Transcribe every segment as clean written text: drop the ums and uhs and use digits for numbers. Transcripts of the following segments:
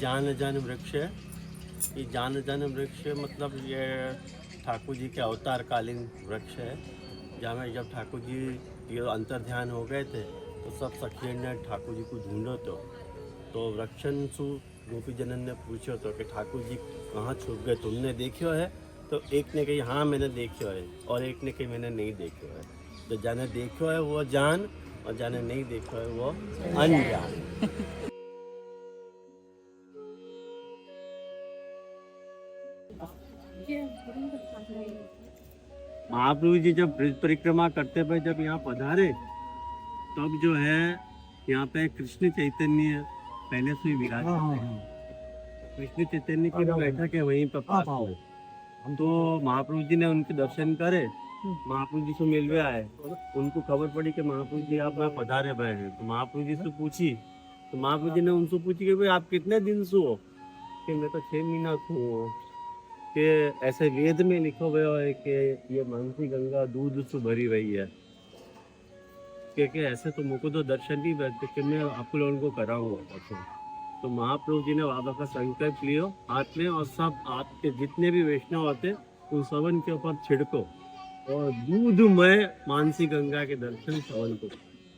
जान जान वृक्ष है। ये जान जान वृक्ष मतलब ये ठाकुर जी के अवतार कालीन वृक्ष है, जहाँ में जब ठाकुर जी ये अंतर ध्यान हो गए थे तो सब सखियों ने ठाकुर जी को ढूंढो तो वृक्षन सु गोपी जनन ने पूछो तो कि ठाकुर जी कहाँ छुप गए, तुमने देखियो है? तो एक ने कही हाँ मैंने देखियो है, और एक ने कही मैंने नहीं देखियो है। तो जाने देखियो है वो जान, और जाने नहीं देखियो है वो अनजान। महाप्रभु जी जब ब्रज परिक्रमा करते हुए जब यहाँ पधारे तब जो है यहाँ पे कृष्ण चैतन्य पहले से ही विराज करते हैं। कृष्ण चैतन्य की बैठक है वहीं पर पास में। तो महाप्रभु जी ने उनके दर्शन करे, महाप्रभु जी से मिलवे आए, उनको खबर पड़ी कि महाप्रभु जी आप यहाँ पधारे भय हैं। तो महाप्रभु जी से पूछी, तो महाप्रभु जी ने उनसे पूछी कि भाई आप कितने दिन से हो? कि मैं तो 6 महीना से हूँ। कि ऐसे वेद में लिखो गया है कि ये मानसी गंगा दूध से भरी हुई है, क्योंकि ऐसे तो मुझको तो दर्शन नहीं बैठते कि मैं आप लोगों को कराऊंगा। तो महाप्रभु जी ने बाबा का संकल्प लियो हाथ में, और सब आपके जितने भी वैष्णव आते उन सबन के ऊपर छिड़को और दूधमय मानसी गंगा के दर्शन सबन को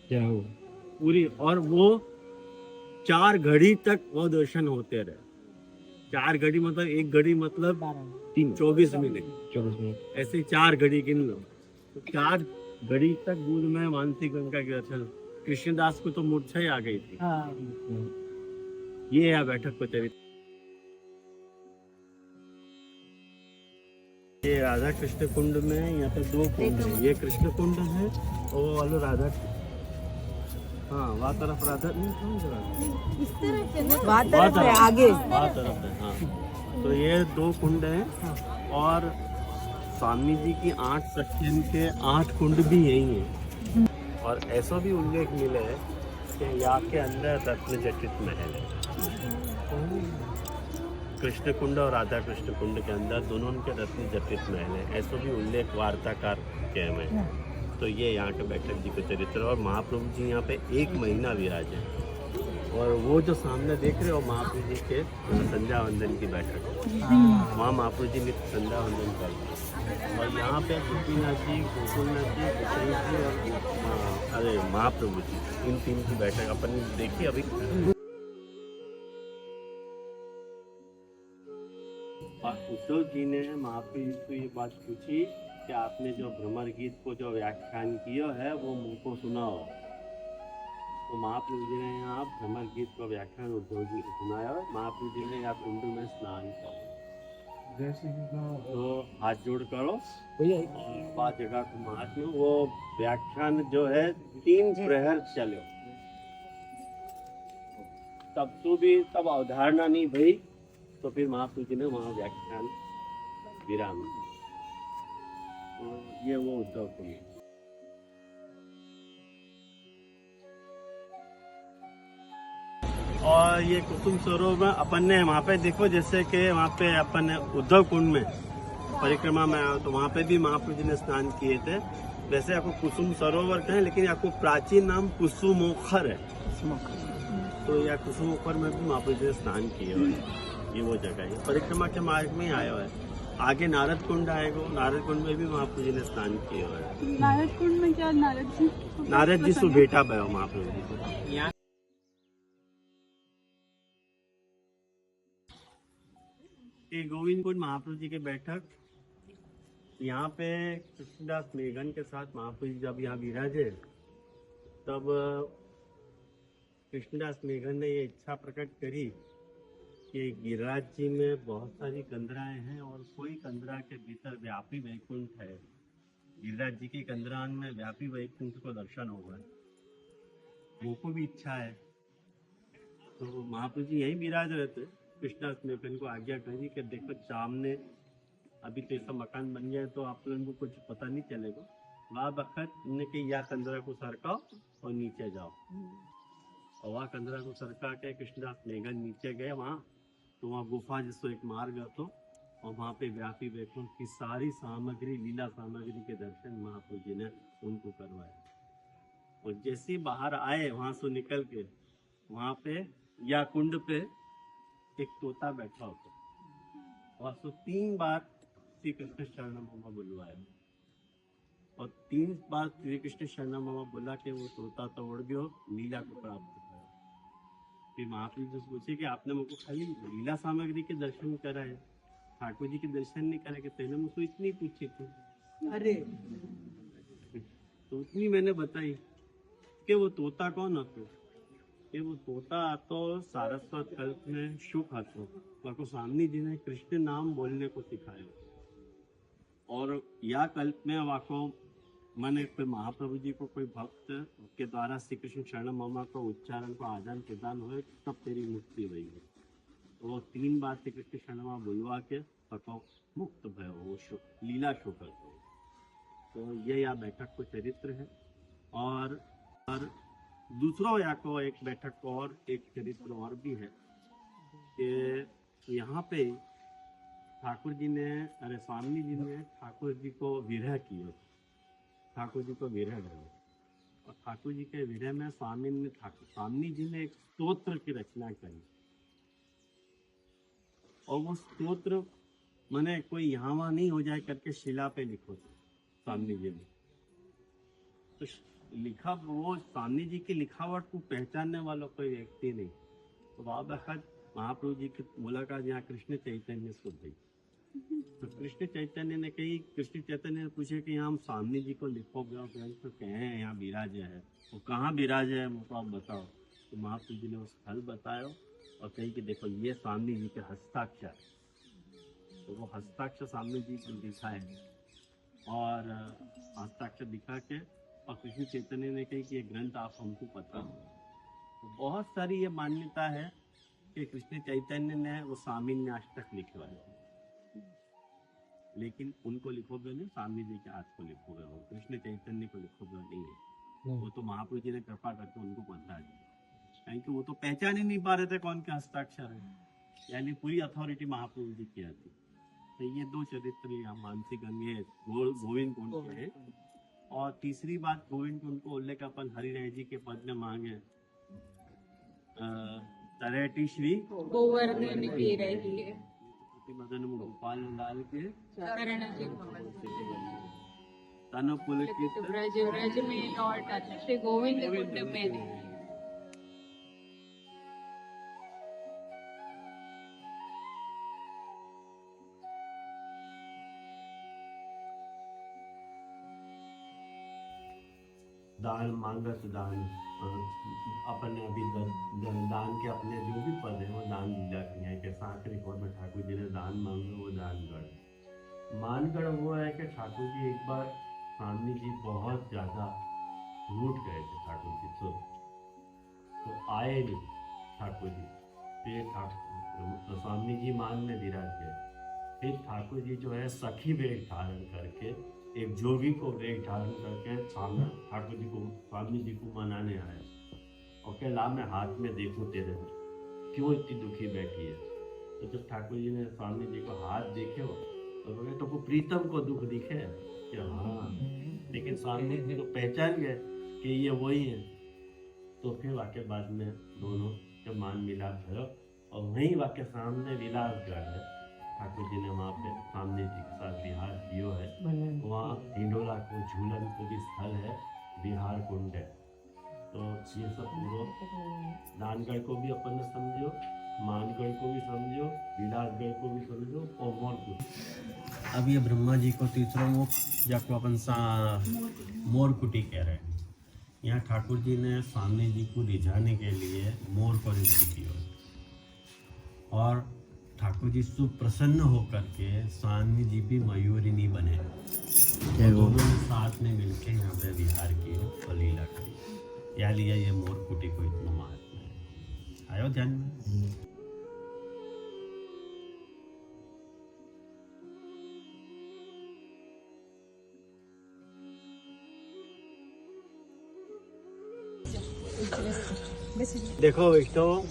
क्या हो पूरी। और वो 4 घड़ी तक वो दर्शन होते रहे। 4 घड़ी मतलब 1 घड़ी मतलब 24 मिनट, ऐसे 4 घड़ी गिन लो। तो 4 घड़ी तक दूध में मानसी गंगा के दर्शन। कृष्णदास को तो मूर्छा ही आ गई थी। ये है बैठक को चरित्र। ये राधा कृष्ण कुंड में यहाँ पे 2 कुंड है, ये कृष्ण कुंड है और वो वाला राधा। हाँ वहाँ तरफ राधा नहीं, कौन सा राधा? वहाँ तरफ है आगे, वहाँ तरफ है। हाँ तो ये 2 कुंड हैं, और स्वामी जी की 8 सखियन के 8 कुंड भी यही हैं। और ऐसा भी उल्लेख मिला है कि यहाँ के अंदर रत्न जटित महल है। कृष्ण कुंड और राधा कृष्ण कुंड के अंदर दोनों के रत्न जटित महल है, ऐसा भी उल्लेख वार्ताकार के में। तो ये यहाँ के बैठक जी का चरित्र। और महाप्रभु जी यहाँ पे 1 महीना विराजे, और वो जो सामने देख रहे हो महाप्रभु जी के संध्या वंदन की बैठक, वहाँ महाप्रभु जी नित्य संध्या वंदन करते हैं। और यहाँ पे गोपीनाथ जी, गोकुलनाथ जी, गोसाई जी और अरे महाप्रभु जी, इन 3 की बैठक अपन देखी अभी। उद्धव जी ने महाप्रभु जी को ये बात पूछी कि आपने जो भ्रमर गीत को जो व्याख्यान किया है वो मुझको सुनाओ। तो महाप्रभु जी ने यहाँ भ्रमर गीत का व्याख्यान उद्धव जी को सुनाया। महाप्रभु जी ने यहाँ कुंड में स्नान करो, तो हाथ जोड़ करो और 5 जगह को महात्मा। वो व्याख्यान जो है 3 प्रहर चलो, तब तो भी तब अवधारणा नहीं भई। तो फिर महाप्रभु जी ने वहाँ व्याख्यान विराम। तो ये वो उद्धव कुंड। और ये कुसुम सरोवर में अपन ने वहाँ पे देखो, जैसे कि वहाँ पे अपन ने उद्धव कुंड में परिक्रमा में आया तो वहाँ पे भी महाप्रभु जी ने स्नान किए थे। वैसे आपको कुसुम सरोवर कहें, लेकिन आपको प्राचीन नाम कुसुमोखर है। तो यह कुसुमोखर में भी महाप्रभु जी ने स्नान किए हुए हैं। ये वो जगह है, परिक्रमा के मार्ग में ही आया हुआ है। आगे नारद कुंड आएगा, नारद कुंड में भी महाप्रभु जी ने स्नान किए हुए हैं। नारद कुंड में क्या नारद जी से बेटा भयो महाप्रभु जी को। ये गोविंद कुंड महाप्रभु जी के बैठक, यहाँ पे कृष्णदास मेघन के साथ महाप्रभु जी जब यहाँ विराजे तब कृष्णदास मेघन ने ये इच्छा प्रकट करी कि गिरिराज जी में बहुत सारी कंदराएं हैं और कोई कंदरा के भीतर व्यापी वैकुंठ है। गिरिराज जी की कंदरान में व्यापी वैकुंठ को दर्शन होगा, वो को भी इच्छा है। तो महाप्रभु जी यहीं विराज रहते। कृष्णदास मेघन को आज्ञा करी कि देखो सामने अभी तो ऐसा मकान बन गया है तो आप लोगों को कुछ पता नहीं चलेगा। वहाँ बखत उन्होंने कि या कंदरा को सरकाओ और नीचे जाओ। और वहाँ कंदरा को सरका के कृष्णदास मेघन नीचे गए वहाँ। तो वहाँ गुफा जिसको एक मार्ग હતો, और वहाँ पे व्यापी वैकुंठ की सारी सामग्री, लीला सामग्री के दर्शन महाप्रभु जी ने उनको करवाए। और जैसे बाहर आए वहाँ से निकल के, वहाँ पे या कुंड पे एक तोता बैठा होता और उसको 3 बार श्री कृष्ण शरणम मम बुलवाया और 3 बार श्री कृष्ण शरणम मम बोला के वो तोता तो उड़ गयो, लीला को प्राप्त किया। फिर महाप्रभु से पूछे कि आपने मुझको खाली लीला सामग्री के दर्शन कराए, ठाकुर जी के दर्शन नहीं कराए, कि तेने मुझको इतनी पूछी थी। अरे तो उतनी मैंने बताई कि वो तोता कौन હતો कि वो तोता तो सारस्वत कल्प में शुक હતો को स्वामी जी ने कृष्ण नाम बोलने को सिखाया और या कल्प में वाको मैंने कोई महाप्रभु जी को कोई भक्त के द्वारा श्री कृष्ण शरण मम को उच्चारण को आदान प्रदान हो तब तेरी मुक्ति हुई है। तो वो 3 बार श्री कृष्ण शरण मम बुलवा के पको मुक्त भयो, वो शुक लीला शुक હતો। तो ये या बैठक को चरित्र है और दूसरों या को एक बैठक को और एक चरित्र और भी है कि यहाँ पे ठाकुर जी ने स्वामी जी ने ठाकुर जी को विरह किया, ठाकुर जी को विरह किया और ठाकुर जी के विरह में स्वामी जी ने एक स्तोत्र की रचना करी और वो स्तोत्र मैंने कोई यहाँ वहाँ नहीं हो जाए करके शिला पे लिखो स्वामी जी ने। तो लिखा वो स्वामी जी की लिखावट को पहचानने वाला कोई व्यक्ति नहीं। तो वक्त महाप्रभु जी की मुलाकात यहाँ कृष्ण चैतन्य से हुई। तो कृष्ण चैतन्य ने कही, कृष्ण चैतन्य ने पूछे कि यहाँ हम स्वामी जी को लिखोगे तो कहे यहाँ विराज है, वो कहाँ विराज है मुझको आप बताओ। तो महाप्रभु जी ने वो स्थल बताया और कही कि देखो ये स्वामी जी के हस्ताक्षर। तो वो हस्ताक्षर स्वामी जी को दिखाए और हस्ताक्षर दिखा के और कृष्ण चैतन्य ने कही कि ये ग्रंथ आप हमको पता हो। तो बहुत सारी ये मान्यता है कि कृष्ण चैतन्य ने वो स्वामी ने अष्टक लिखवाए, लेकिन उनको लिखोगे नहीं, स्वामी जी के हाथ को लिखोगे, वो कृष्ण चैतन्य को लिखोगे नहीं है। वो तो महाप्रभु जी ने कृपा करके उनको पता है, क्योंकि वो तो पहचान ही नहीं पा रहे थे कौन के हस्ताक्षर है, यानी पूरी अथॉरिटी महाप्रभु जी की आती। तो ये 2 चरित्र यहाँ मानसिक अंग गोविंद कुंड के है। और तीसरी बात गोविंद कुंड को उल्लेख अपन हरिराय जी के पद में मांगे तरेटी श्री गोवर्धन की रही है मदन गोपाल लाल के चरण तन पुलकित ब्रज ब्रज में लौटा श्री गोविंद कुंड में। दान मांगस दान अपने अभी दान के अपने जो भी पद है वो दान लीला की है कि सांकरी खोर में ठाकुर जी ने दान मांगा वो दानगढ़ मानगढ़ वो है कि ठाकुर जी एक बार स्वामी जी बहुत ज़्यादा रूठ गए थे ठाकुर जी तो आए नहीं ठाकुर जी। फिर स्वामी जी मान में विराज गए। फिर ठाकुर जी जो है सखी वेश धारण करके एक जोगी को वेश धारण करके सामने ठाकुर जी को स्वामी जी को मनाने आया और कह ला मैं हाथ में देखूं तेरे क्यों इतनी दुखी बैठी है। तो जब ठाकुर जी ने स्वामी जी को हाथ देखे हो तो बोले तो को प्रीतम को दुख दिखे कि हाँ, लेकिन स्वामी जी तो पहचान गए कि ये वही है। तो फिर वाक्य बाद में दोनों जब मान मिलाप भयो और वहीं वाक्य सामने विलासगढ़ है, ठाकुर जी ने वहाँ पे स्वामी जी के साथ विहार किया है। वहाँ हिंडोला को झूलन को भी स्थल है, विहार कुंड है। तो ये सब पूरा दानगढ़ को भी अपन समझो, मानगढ़ को भी समझो, विलासगढ़ को भी समझो और मोर कुटी। अब ये ब्रह्मा जी को तीसरा मुख जाको अपन मोर कुटी कह रहे हैं। यहाँ ठाकुर जी ने स्वामी जी को रिझाने के लिए मोर को रिझी की और ठाकुर जी सुप्रसन्न होकर के स्वामी जी भी मयूरिनी बने, दोनों साथ में मिलके यहाँ पे विहार किए और लीला करी। या लिया ये मोर कुटी को इतना महात्मा है। आयो ध्यान में। देखो वैष्णव,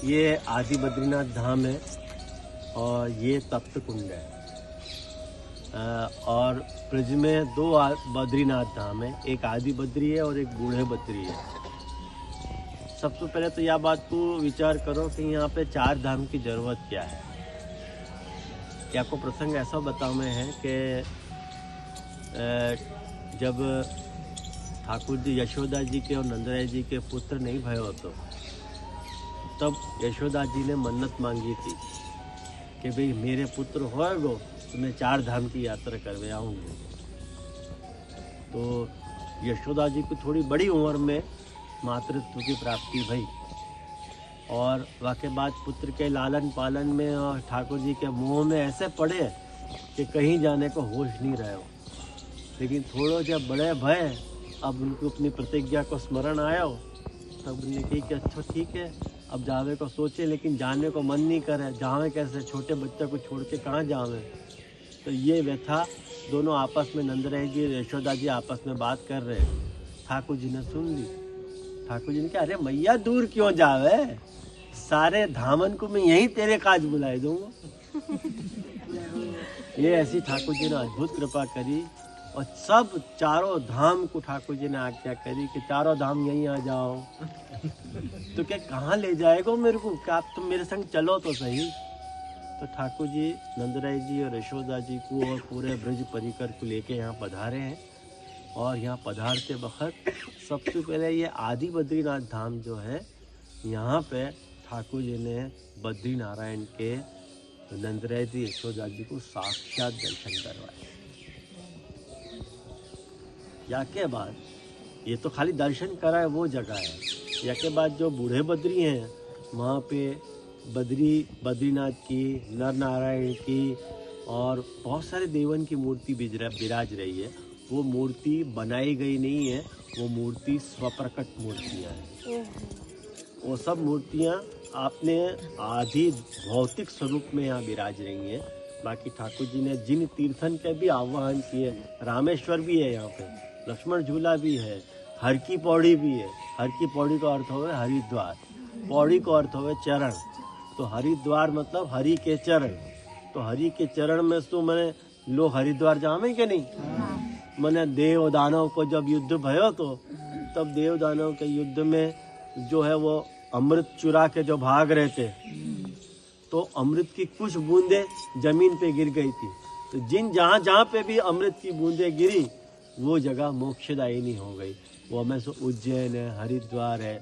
ये आदि बद्रीनाथ धाम है और ये तप्त कुंड है। और ब्रज में 2 बद्रीनाथ धाम है, एक आदि बद्री है और एक बूढ़े बद्री है। सबसे पहले तो यह बात को विचार करो कि यहाँ पे 4 धाम की जरूरत क्या है। कि आपको प्रसंग ऐसा बताऊँ मैं है कि जब ठाकुर जी यशोदा जी के और नंदराय जी के पुत्र नहीं भय हो तो तब यशोदा जी ने मन्नत मांगी थी कि भाई मेरे पुत्र होएगो तो मैं 4 धाम की यात्रा करवे आऊँगी। तो यशोदा जी को थोड़ी बड़ी उम्र में मातृत्व की प्राप्ति भई और वाके बाद पुत्र के लालन पालन में और ठाकुर जी के मुंह में ऐसे पड़े कि कहीं जाने को होश नहीं रहे हो। लेकिन थोड़ा जब बड़े भय अब उनको अपनी प्रतिज्ञा को स्मरण आया हो तब उन्होंने कही कि अच्छा ठीक है अब जावे को सोचे लेकिन जाने को मन नहीं करे, जावे कैसे, छोटे बच्चे को छोड़ के कहाँ जावे। तो ये व्यथा दोनों आपस में नंदराय जी यशोदा जी आपस में बात कर रहे। ठाकुर जी ने सुन ली। ठाकुर जी ने कहा अरे मैया दूर क्यों जावे, सारे धामन को मैं यहीं तेरे काज बुलाए दूंगा। ये ऐसी ठाकुर जी ने अद्भुत कृपा करी और सब 4 धाम को ठाकुर जी ने आज्ञा करी कि 4 धाम यहीं आ जाओ। तो क्या कहाँ ले जाएगा मेरे को, क्या आप तुम मेरे संग चलो तो सही। तो ठाकुर जी नंदराय जी और यशोदा जी को और पूरे ब्रज परिकर को लेके यहाँ पधारे हैं। और यहाँ पधारते वक्त सबसे पहले ये आदि बद्रीनाथ धाम जो है यहाँ पे ठाकुर जी ने बद्री नारायण के नंदराय जी यशोदा जी को साक्षात दर्शन करवाए। या के बाद ये तो खाली दर्शन कराए वो जगह है। या के बाद जो बूढ़े बद्री हैं वहाँ पे बद्रीनाथ की, नर नारायण की और बहुत सारे देवन की मूर्ति विराज रही है। वो मूर्ति बनाई गई नहीं है, वो मूर्ति स्वप्रकट मूर्तियाँ हैं। वो सब मूर्तियाँ आपने आदि भौतिक स्वरूप में यहाँ विराज रही हैं। बाकी ठाकुर जी ने जिन तीर्थन के भी आह्वान किए, रामेश्वर भी है यहाँ पे, लक्ष्मण झूला भी है, हर की पौड़ी भी है। हर की पौड़ी का अर्थ होवे हरिद्वार, पौड़ी का अर्थ होवे चरण। तो हरिद्वार मतलब हरि के चरण। तो हरि के चरण में तो मैंने लोग हरिद्वार जामे के नहीं। मैंने देव दानव को जब युद्ध भयो तो तब देव दानव के युद्ध में जो है वो अमृत चुरा के जो भाग रहे थे तो अमृत की कुछ बूंदे जमीन पे गिर गई थी। तो जहाँ पे भी अमृत की बूंदे गिरी वो जगह मोक्षदायिनी हो गई। वो हमें से उज्जैन है, हरिद्वार है,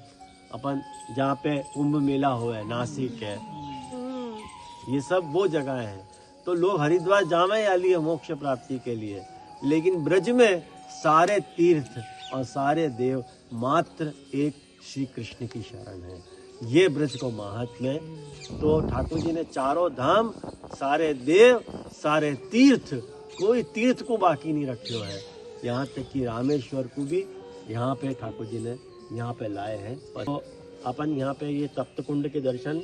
अपन जहाँ पे कुंभ मेला हो है, नासिक है, ये सब वो जगह है। तो लोग हरिद्वार जावे या लिए मोक्ष प्राप्ति के लिए। लेकिन ब्रज में सारे तीर्थ और सारे देव मात्र एक श्री कृष्ण की शरण है। ये ब्रज को महात्म्य है। तो ठाकुर जी ने 4 धाम, सारे देव, सारे तीर्थ, कोई तीर्थ को बाकी नहीं रखे हुए है। यहाँ तक कि रामेश्वर को भी यहाँ पे ठाकुर जी ने यहाँ पे लाए हैं। तो अपन यहाँ पे ये तप्त कुंड के दर्शन,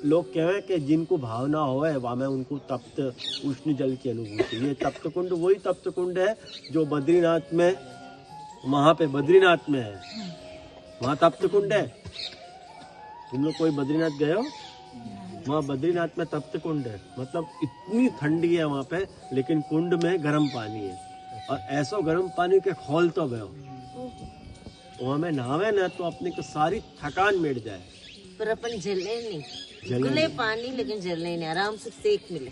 लोग कहें कि जिनको भावना होवे वहाँ उनको तप्त उष्ण जल की अनुभूति। ये तप्त कुंड वही तप्त कुंड है जो बद्रीनाथ में, वहाँ पे बद्रीनाथ में है, वहाँ तप्त कुंड है। तुम लोग कोई बद्रीनाथ गए हो? वहाँ बद्रीनाथ में तप्त कुंड है। मतलब इतनी ठंडी है वहाँ पे, लेकिन कुंड में गर्म पानी है। और ऐसा गर्म पानी के खोल तो गए वहाँ में नहावे ना तो अपने को सारी थकान मिट जाए। पर अपन जले नहीं, खुले पानी लेकिन जले नहीं, आराम से सेक मिले।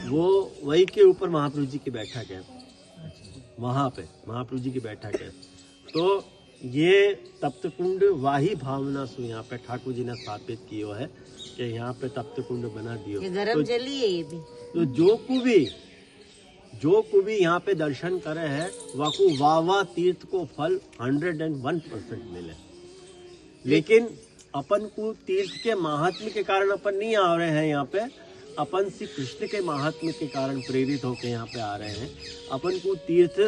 वो वही के ऊपर महाप्रभु जी की बैठक है, वहाँ पे महाप्रभु जी की बैठक है। तो ये तप्त कुंड वाही भावना से यहाँ पे ठाकुर जी ने स्थापित किया है कि यहाँ पे तप्त कुंड बना दियो। ये गरम जली है ये भी। तो जो को भी यहाँ पे दर्शन करे है वाकू वावा तीर्थ को फल 101% मिले। लेकिन अपन को तीर्थ के महात्म्य के कारण अपन नहीं आ रहे हैं यहाँ पे, अपन श्री कृष्ण के महात्म्य के कारण प्रेरित होकर यहाँ पे आ रहे हैं। अपन को तीर्थ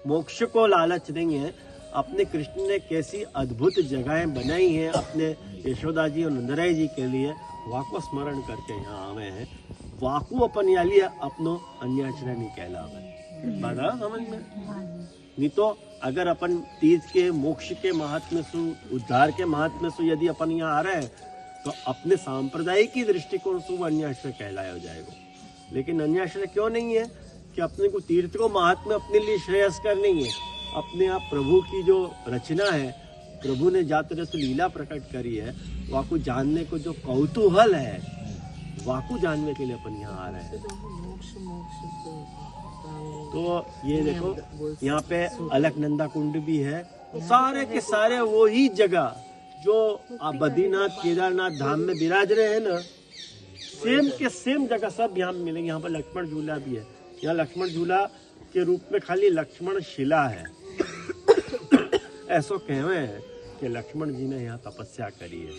मोक्ष को लालच नहीं है। अपने कृष्ण ने कैसी अद्भुत जगहें बनाई हैं अपने यशोदा जी और नंदराय जी के लिए, वाको स्मरण करके यहाँ आवे हैं। वाकू अपन या लिए अपनो अन्याचरण नहीं कहलावे। बाधा समझ में नहीं। तो अगर अपन तीर्थ के मोक्ष के महात्म्य से, उद्धार के महात्म्य से यदि अपन यहाँ आ रहे हैं तो अपने सांप्रदायिक की दृष्टिकोण से वो अन्याश्रय कहलाया हो जाएगा। लेकिन अन्याश्रय क्यों नहीं है कि अपने को तीर्थ को महात्म्य अपने लिए श्रेयस्कर नहीं है। अपने आप प्रभु की जो रचना है प्रभु ने जा तरह से लीला प्रकट करी है, वाकू जानने को जो कौतूहल है, वाकू जानने के लिए अपन यहाँ आ रहे हैं। तो ये देखो यहाँ पे अलकनंदा कुंड भी है, सारे के सारे वही जगह जो आप बद्रीनाथ केदारनाथ धाम में विराज रहे हैं ना, सेम के सेम जगह सब यहाँ मिलेंगे। यहाँ पर लक्ष्मण झूला भी है। यहाँ लक्ष्मण झूला के रूप में खाली लक्ष्मण शिला है। ऐसा कहवे है कि लक्ष्मण जी ने यहाँ तपस्या करी है।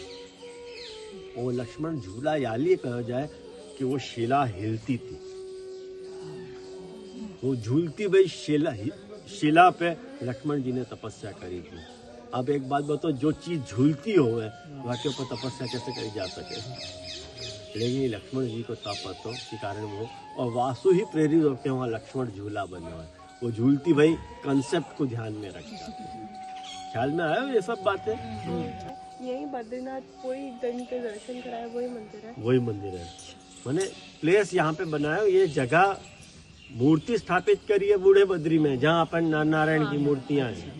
वो लक्ष्मण झूला याली कहा जाए कि वो शिला हिलती थी, वो झूलती हुई शिला पे लक्ष्मण जी ने तपस्या करी थी। अब एक बात बताओ, जो चीज झूलती हो वहाँ के ऊपर तपस्या कैसे करी जा सके? लेकिन लक्ष्मण जी को तपस्या के कारण वो, और वासु ही प्रेरित होकर वहाँ लक्ष्मण झूला बना है। वो झूलती भाई कंसेप्ट को ध्यान में रखता। ख्याल में आया ये सब बातें? यही बद्रीनाथ कोई दिन के दर्शन कराए वही मंदिर है। वही मंदिर है, मैंने प्लेस यहाँ पे बनाया। ये जगह मूर्ति स्थापित करी है बूढ़े बद्री में, जहाँ अपन नारायण की मूर्तियां हैं।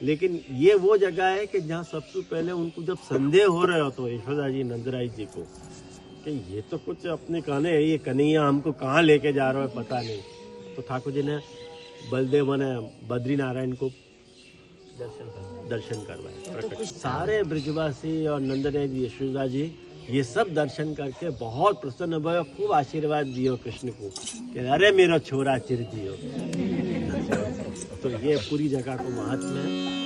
लेकिन ये वो जगह है कि जहाँ सबसे पहले उनको जब संदेह हो रहे हो तो यशोदा जी नंदराई जी को कि ये तो कुछ अपने कहने है, ये कन्हैया हमको कहाँ लेके जा रहा है पता नहीं, तो ठाकुर जी ने बलदेव ने बद्री नारायण को दर्शन करवाए। सारे ब्रजवासी और नंदराय जी, यशोदा जी, ये सब दर्शन करके बहुत प्रसन्न हुए, खूब आशीर्वाद दियो कृष्ण को कि अरे मेरा छोरा चिर जियो। तो ये पूरी जगह को महत्व है।